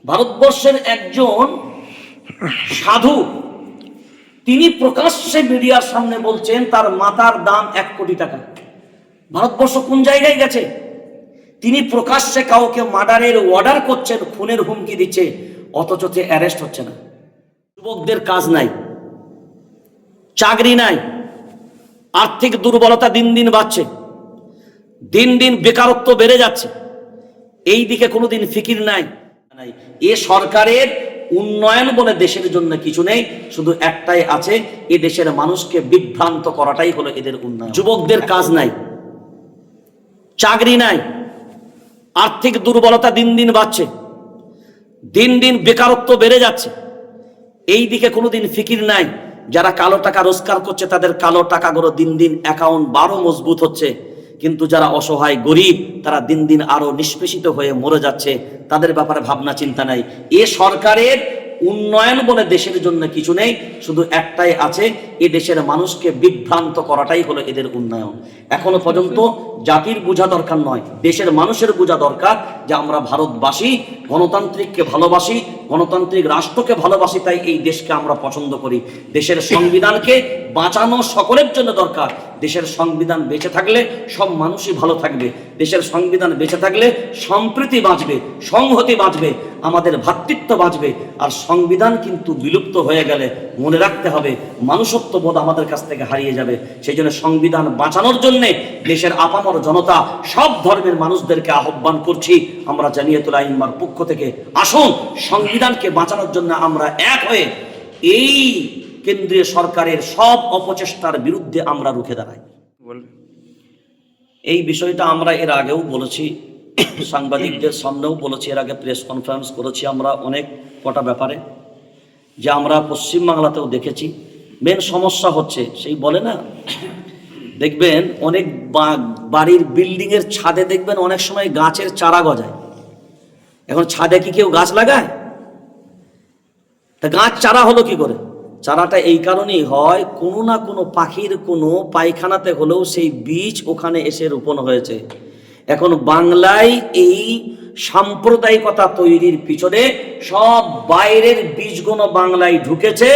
ভারতবর্ষের একজন সাধু তিনি প্রকাশ্যে মিডিয়ার সামনে বলছেন তার মাতার দাম 1 কোটি টাকা। ভারতবর্ষ কোন জায়গায় গেছে? তিনি প্রকাশ্যে কাউকে মার্ডারের অর্ডার করছেন, খুনের হুমকি দিচ্ছে, অথচ অ্যারেস্ট হচ্ছে না। যুবকদের কাজ নাই, চাকরি নাই, আর্থিক দুর্বলতা দিন দিন বাড়ছে, দিন দিন বেকারত্ব বেড়ে যাচ্ছে, এই দিকে কোনোদিন ফিকির নাই। এ সরকারের উন্নয়ন বলে দেশের জন্য কিছু নেই, শুধু একটাই আছে, এ দেশের মানুষকে বিভ্রান্ত করাটাই হলো এদের উন্নয়ন। যুবকদের কাজ নাই, চাকরি নাই, আর্থিক দুর্বলতা দিন দিন বাড়ছে, দিন দিন বেকারত্ব বেড়ে যাচ্ছে, এই দিকে কোনোদিন ফিকির নাই। যারা কালো টাকা রোজগার করছে তাদের কালো টাকাগুলো দিন দিন অ্যাকাউন্ট বারো মজবুত হচ্ছে, কিন্তু যারা অসহায় গরিব তারা দিন দিন আরো নিষ্পেষিত হয়ে মরে যাচ্ছে, তাদের ব্যাপারে ভাবনা চিন্তা নাই। এ সরকারের উন্নয়ন বলে দেশের জন্য কিছু নেই, শুধু একটাই আছে, এ দেশের মানুষকে বিভ্রান্ত করাটাই হলো এদের উন্নয়ন। এখনো পর্যন্ত জাতির বোঝা দরকার নয়, দেশের মানুষের বোঝা দরকার যে আমরা ভারতবাসী, গণতান্ত্রিককে ভালোবাসি, গণতান্ত্রিক রাষ্ট্রকে ভালোবাসি, তাই এই দেশকে আমরা পছন্দ করি। দেশের সংবিধানকে বাঁচানো সকলের জন্য দরকার। দেশের সংবিধান বেঁচে থাকলে সব মানুষই ভালো থাকবে, দেশের সংবিধান বেঁচে থাকলে সম্প্রীতি বাঁচবে, সংহতি বাঁচবে, আমাদের ভ্রাতৃত্ব বাঁচবে। আর সংবিধান কিন্তু বিলুপ্ত হয়ে গেলে মনে রাখতে হবে মানুষত্ব বোধ আমাদের কাছ থেকে হারিয়ে যাবে। সেই জন্য সংবিধান বাঁচানোর জন্য দেশের আপামর জনতা, সব ধর্মের মানুষদেরকে আহ্বান করছি, আমরা জামিয়াতুল আইম্মার পক্ষ থেকে, আসুন সংবিধানকে বাঁচানোর জন্য আমরা এক হয়ে এই কেন্দ্রীয় সরকারের সব অপচেষ্টার বিরুদ্ধে আমরা রুখে দাঁড়াই। এই বিষয়টা আমরা এর আগেও বলেছি, সাংবাদিকদের সামনেও বলেছি, এর আগে প্রেস কনফারেন্স করেছি আমরা অনেক কটা ব্যাপারে, যে আমরা পশ্চিমবাংলাতেও দেখেছি। মেন সমস্যা হচ্ছে সেই বলে না, দেখবেন অনেক বাড়ির বিল্ডিংয়ের ছাদে দেখবেন অনেক সময় গাছের চারা গজায়। এখন ছাদে কি কেউ গাছ লাগায়? তা গাছ চারা হলো কি করে? চারাটা এই কারণেই হয়, কোনো না কোনো পাখির কোনো পায়খানাতে হলেও সেই বীজ ওখানে এসে রোপণ হয়েছে। এখন বাংলায় এই সাম্প্রদায়িকতা তৈরির পিছনে সব বাইরের বীজগুলো বাংলায় ঢুকেছে,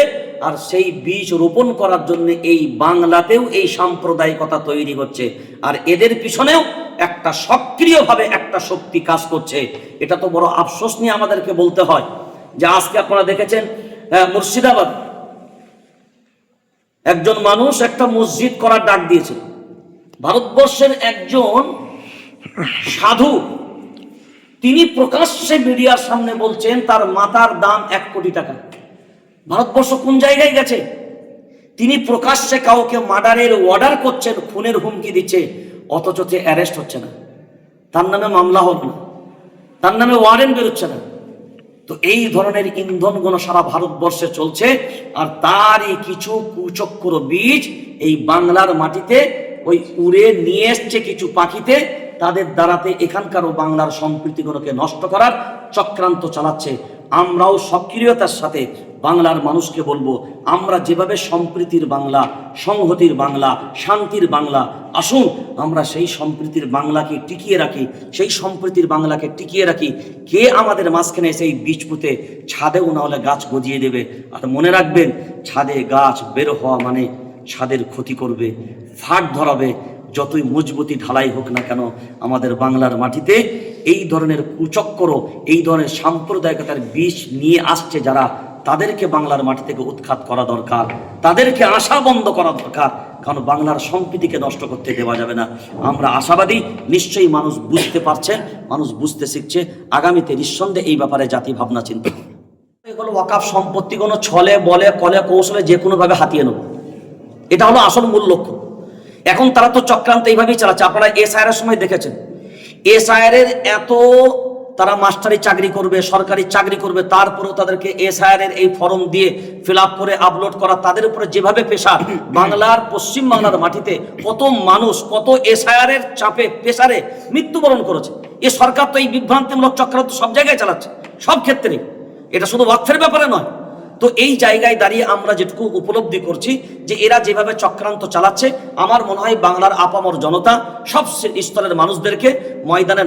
আর সেই বীজ রোপণ করার জন্য এই বাংলাতেও এই সাম্প্রদায়িকতা তৈরি হচ্ছে। আর এদের পিছনেও একটা সক্রিয়ভাবে একটা শক্তি কাজ করছে। এটা তো বড় আফসোস নিয়ে আমাদেরকে বলতে হয় যে আজকে আপনারা দেখেছেন মুর্শিদাবাদ একজন মানুষ একটা মসজিদ করার ডাক দিয়েছে। ভারতবর্ষের একজন সাধু তিনি প্রকাশ্যে মিডিয়ার সামনে বলছেন তার মাতার দাম 1 কোটি টাকা। ভারতবর্ষ কোন জায়গায় গেছে? তিনি প্রকাশ্যে কাউকে মার্ডারের অর্ডার করছেন, খুনের হুমকি দিচ্ছে, অথচ অ্যারেস্ট হচ্ছে না, তার নামে মামলা হল না, তার নামে ওয়ারেন্ট বেরোচ্ছে না। তো এই ধরনের ইন্ধনগুলো সারা ভারতবর্ষে চলছে, আর তারই কিছু কুচক্র বীজ এই বাংলার মাটিতে ওই উড়ে নিয়ে এসছে কিছু পাখিতে, তাদের দ্বারাতে এখানকারও বাংলার সম্প্রীতিগুলোকে নষ্ট করার চক্রান্ত চালাচ্ছে। আমরাও সক্রিয়তার সাথে বাংলার মানুষকে বলবো, আমরা যেভাবে সম্প্রীতির বাংলা, সংহতির বাংলা, শান্তির বাংলা, আসুন আমরা সেই সম্প্রীতির বাংলাকে টিকিয়ে রাখি, সেই সম্প্রীতির বাংলাকে টিকিয়ে রাখি। কে আমাদের মাঝখানে সেই বীজ পুঁতে ছাদেও না হলে গাছ গজিয়ে দেবে। আর মনে রাখবেন, ছাদে গাছ বের হওয়া মানে ছাদের ক্ষতি করবে, ফাট ধরাবে। যতই মজবুতি ঢালাই হোক না কেন, আমাদের বাংলার মাটিতে এই ধরনের কুচক্র, এই ধরনের সাম্প্রদায়িকতার বীজ নিয়ে আসছে যারা, তাদেরকে বাংলার মাটি থেকে উৎখাত করা দরকার, তাদেরকে আশা বন্ধ করা দরকার। কারণ বাংলার সম্প্রীতিকে নষ্ট করতে দেওয়া যাবে না। আমরা আশাবাদী, নিশ্চয়ই মানুষ বুঝতে পারছেন, মানুষ বুঝতে শিখছে। আগামীতে নিঃসন্দেহে এই ব্যাপারে জাতি ভাবনা চিন্তা। এগুলো ওয়াকাফ সম্পত্তি কোনো ছলে বলে কলে কৌশলে যে কোনোভাবে হাতিয়ে নেব, এটা হলো আসল মূল লক্ষ্য। এখন তারা তো চক্রান্ত এইভাবেই চালাচ্ছে। আপনারা এসআইআর সময় দেখেছেন, এসআইআর এত তারা মাস্টারি চাকরি করবে, সরকারি চাকরি করবে, তারপরেও তাদেরকে এসআইআর এই ফর্ম দিয়ে ফিল আপ করে আপলোড করা, তাদের উপরে যেভাবে প্রেশার, বাংলার পশ্চিম বাংলার মাটিতে কত মানুষ কত এসআইআর চাপে প্রেশারে মৃত্যুবরণ করেছে। এ সরকার তো এই বিভ্রান্তিমূলক চক্রান্ত সব জায়গায় চালাচ্ছে, সব ক্ষেত্রে। এটা শুধু ওয়াকফের ব্যাপারে নয়, তো এই জায়গায় দাঁড়িয়ে আমরা যেটুকু উপলব্ধি করছি যে এরা যেভাবে চক্রান্ত চালাচ্ছে, আমার মনে হয় বাংলার আপামর জনতা সব স্তরের মানুষদেরকে ময়দানে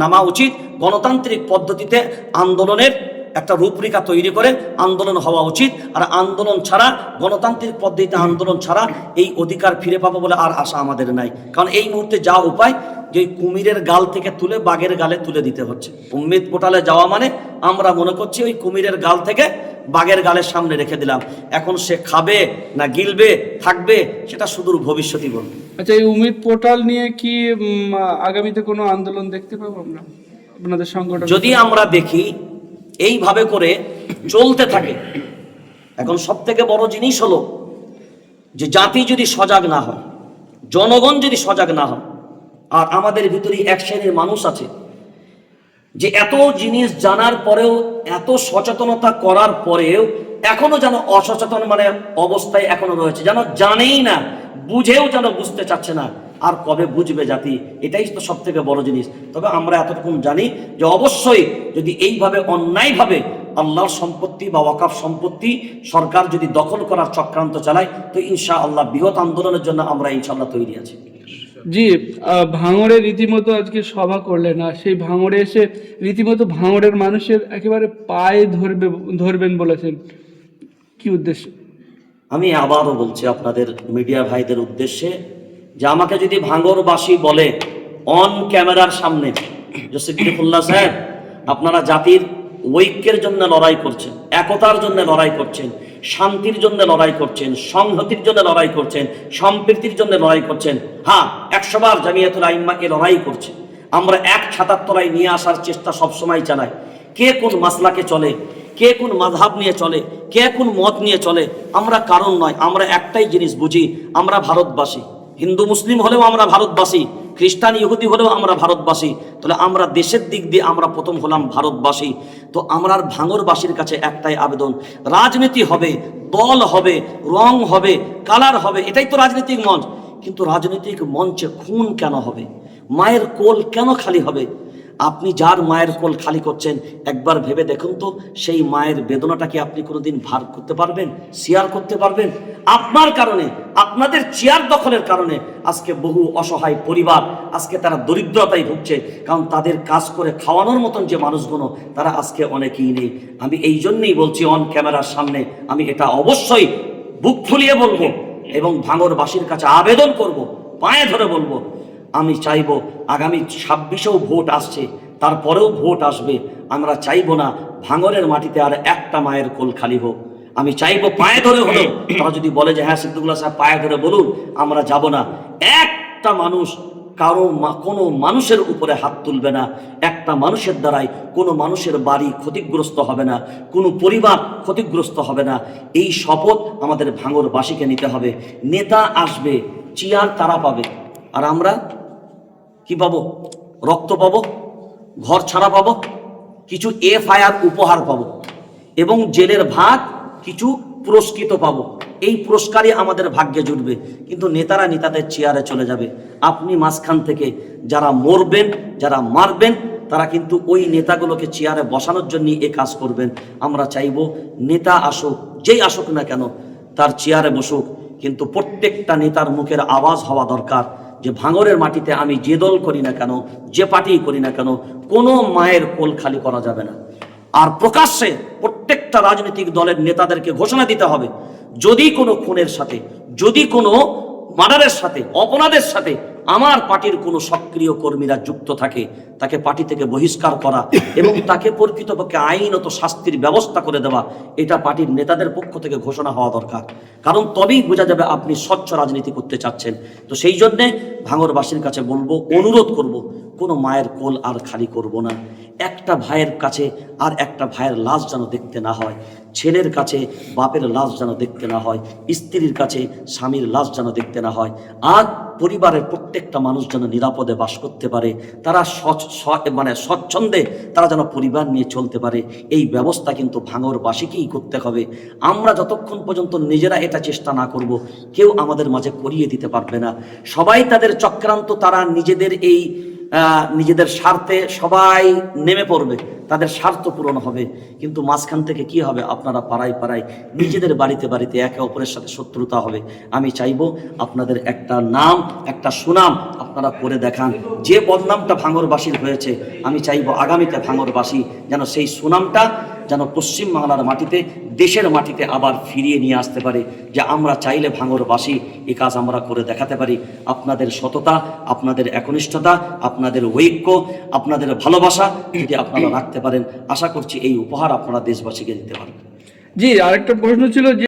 নামা উচিত। গণতান্ত্রিক পদ্ধতিতে আন্দোলনের একটা রূপরেখা তৈরি করে আন্দোলন হওয়া উচিত। আর আন্দোলন ছাড়া, গণতান্ত্রিক পদ্ধতিতে আন্দোলন ছাড়া এই অধিকার ফিরে পাবো বলে আর আশা আমাদের নাই। কারণ এই মুহূর্তে যা উপায়, যে কুমিরের গাল থেকে তুলে বাঘের গালে তুলে দিতে হচ্ছে। উম্মিদ পোর্টালে যাওয়া মানে আমরা মনে করছি ওই কুমিরের গাল থেকে বাঘের গালের সামনে রেখে দিলাম। এখন সে খাবে না গিলবে থাকবে, সেটা সুদূর ভবিষ্যতই বলবে। আচ্ছা, এই উম্মিদ পোর্টাল নিয়ে কি আগামীতে কোনো আন্দোলন দেখতে পাবো আমরা আপনাদের সংগঠন? যদি আমরা দেখি এইভাবে করে চলতে থাকে, এখন সব থেকে বড় জিনিস হলো যে জাতি যদি সজাগ না হয়, জনগণ যদি সজাগ না হয়, আর আমাদের ভিতরে এক শ্রেণীর মানুষ আছে যে এত জিনিস জানার পরেও, এত সচেতনতা করার পরেও এখনো যেন অসচেতন অবস্থায় এখনো রয়েছে, যেন জানেই না, বুঝেও যেন বুঝতে চাচ্ছে না। আর কবে বুঝবে জাতি? এটাই তো সব থেকে বড় জিনিস। তবে আমরা এতটুকু জানি যে অবশ্যই যদি এইভাবে অন্যায়ভাবে আল্লাহর সম্পত্তি বা ওয়াকাফ সম্পত্তি সরকার যদি দখল করার চক্রান্ত চালায়, তো ইনশাআল্লাহ বৃহৎ আন্দোলনের জন্য আমরা ইনশাআল্লাহ তৈরি আছি। জি, ভাঙড়ে রীতিমতো আজকে সভা করলেন, আর সেই ভাঙড়ে এসে রীতিমতো ভাঙড়ের মানুষের একেবারে পায়ে ধরবেন বলেছেন, কি উদ্দেশ্য? আমি আবারও বলছি আপনাদের মিডিয়া ভাইদের উদ্দেশ্যে যে আমাকে যদি ভাঙড়বাসী বলে অন ক্যামেরার সামনে যে সিদ্দিকুল্লাহ সাহেব, আপনারা জাতির ঐক্যের জন্য লড়াই করছেন, একতার জন্য লড়াই করছেন, শান্তির জন্য লড়াই করছেন, সংহতির জন্য লড়াই করছেন, সম্প্রীতির জন্য লড়াই করছেন, হ্যাঁ 100 বার জামিয়াতুল আইম্মা এ লড়াই করছে। আমরা এক ছাতার তলায় নিয়ে আসার চেষ্টা সবসময় চালাই। কে কোন মাসলাকে চলে, কে কোন মাযহাব নিয়ে চলে, কে কোন মত নিয়ে চলে, আমরা কারণ নয়, আমরা একটাই জিনিস বুঝি, আমরা ভারতবাসী। হিন্দু মুসলিম হলেও আমরা ভারতবাসী, খ্রিস্টান ইহুদি হলেও আমরা ভারতবাসী। তাহলে আমরা দেশের দিক দিয়ে আমরা প্রথম হলাম ভারতবাসী। তো আমরা ভাঙড়বাসীর কাছে একটাই আবেদন, রাজনীতি হবে, দল হবে, রং হবে, কালার হবে, এটাই তো রাজনৈতিক মঞ্চ। কিন্তু রাজনৈতিক মঞ্চে খুন কেন হবে? মায়ের কোল কেন খালি হবে? আপনি যার মায়ের কোল খালি করছেন, একবার ভেবে দেখুন তো, সেই মায়ের বেদনাটা কি আপনি কোনোদিন ভার করতে পারবেন, শেয়ার করতে পারবেন? আপনার কারণে, আপনাদের চেয়ার দখলের কারণে আজকে বহু অসহায় পরিবার আজকে তারা দরিদ্রতায় ভুগছে, কারণ তাদের কাজ করে খাওয়ানোর মতন যে মানুষগুলো তারা আজকে অনেকেই নেই। আমি এই জন্যই বলছি অন ক্যামেরার সামনে, আমি এটা অবশ্যই বুক ফুলিয়ে বলবো এবং ভাঙড়বাসীর কাছে আবেদন করব, পায়ে ধরে বলবো, আমি চাইবো আগামী 26-এও ভোট আসছে, তারপরেও ভোট আসবে, আমরা চাইবো না ভাঙড়ের মাটিতে আর একটা মায়ের কোল খালি হোক। আমি চাইবো পায়ে ধরে হলো, তারা যদি বলে যে হ্যাঁ সিদ্দিকুল্লাহ সাহেব পায়ে ধরে বলুন, আমরা যাব না। একটা মানুষ কোনো মানুষের উপরে হাত তুলবে না, একটা মানুষের দ্বারাই কোনো মানুষের বাড়ি ক্ষতিগ্রস্ত হবে না, কোনো পরিবার ক্ষতিগ্রস্ত হবে না। এই শপথ আমাদের ভাঙড়বাসীকে নিতে হবে। নেতা আসবে, চেয়ার তারা পাবে, আর আমরা কি পাবো? রক্ত পাবো, ঘর ছাড়া পাবো, কিছু FIR উপহার পাবো এবং জেলের ভাত কিছু পুরস্কৃত পাবো। এই পুরস্কারই আমাদের ভাগ্যে জুটবে। কিন্তু নেতারা নেতাদের চেয়ারে চলে যাবে। আপনি মাঝখান থেকে যারা মরবেন, যারা মারবেন, তারা কিন্তু ওই নেতাগুলোকে চেয়ারে বসানোর জন্য এ কাজ করবেন। আমরা চাইব নেতা আসুক, যেই আসুক না কেন, তার চেয়ারে বসুক, কিন্তু প্রত্যেকটা নেতার মুখের আওয়াজ হওয়া দরকার যে ভাঙড়ের মাটিতে আমি যে দল করি না কেন, যে পার্টি করি না কেন, কোনো মায়ের কোল খালি করা যাবে না। আর প্রকাশ্যে প্রত্যেকটা রাজনৈতিক দলের নেতাদেরকে ঘোষণা দিতে হবে, যদি কোনো খুনের সাথে, যদি কোনো মার্ডারের সাথে, অপরাধের সাথে আমার পার্টির কোনো সক্রিয় কর্মীরা যুক্ত থাকে, তাকে পার্টি থেকে বহিষ্কার করা এবং তাকে প্রকৃতপক্ষে আইনত শাস্তির ব্যবস্থা করে দেওয়া, এটা পার্টির নেতাদের পক্ষ থেকে ঘোষণা হওয়া দরকার। কারণ তবেই বোঝা যাবে আপনি স্বচ্ছ রাজনীতি করতে চাচ্ছেন। তো সেই জন্যে ভাঙড়বাসীর কাছে বলবো, অনুরোধ করব, কোনো মায়ের কোল আর খালি করব না। একটা ভাইয়ের কাছে আর একটা ভাইয়ের লাশ যেন দেখতে না হয়, ছেলের কাছে বাপের লাশ যেন দেখতে না হয়, স্ত্রীর কাছে স্বামীর লাশ যেন দেখতে না হয়। আর পরিবারের প্রত্যেকটা মানুষ যেন নিরাপদে বাস করতে পারে, তারা স্বচ্ছন্দে তারা যেন পরিবার নিয়ে চলতে পারে। এই ব্যবস্থা কিন্তু ভাঙড়বাসীকেই করতে হবে। আমরা যতক্ষণ পর্যন্ত নিজেরা এটা চেষ্টা না করব, কেউ আমাদের মাঝে করিয়ে দিতে পারবে না। সবাই তাদের চক্রান্ত, তারা নিজেদের এই নিজেদের স্বার্থে সবাই নেমে পড়বে, তাদের স্বার্থ পূরণ হবে, কিন্তু মাঝখান থেকে কি হবে, আপনারা পাড়ায় পাড়ায় নিজেদের বাড়িতে বাড়িতে একে অপরের সাথে শত্রুতা হবে। আমি চাইবো আপনাদের একটা নাম, একটা সুনাম আপনারা করে দেখান। যে বদনামটা ভাঙড়বাসীর হয়েছে, আমি চাইবো আগামীতে ভাঙড়বাসী যেন সেই সুনামটা যেন পশ্চিম বাংলার মাটিতে, দেশের মাটিতে আবার ফিরিয়ে নিয়ে আসতে পারে, যে আমরা চাইলে ভাঙড়বাসী এই কাজ আমরা করে দেখাতে পারি। আপনাদের সততা, আপনাদের একনিষ্ঠতা, আপনাদের ঐক্য, আপনাদের ভালোবাসা যদি আপনারা রাখতে পারেন, আশা করছি এই উপহার আপনারা দেশবাসীকে দিতে পারবেন। জি, আরেকটা প্রশ্ন ছিল যে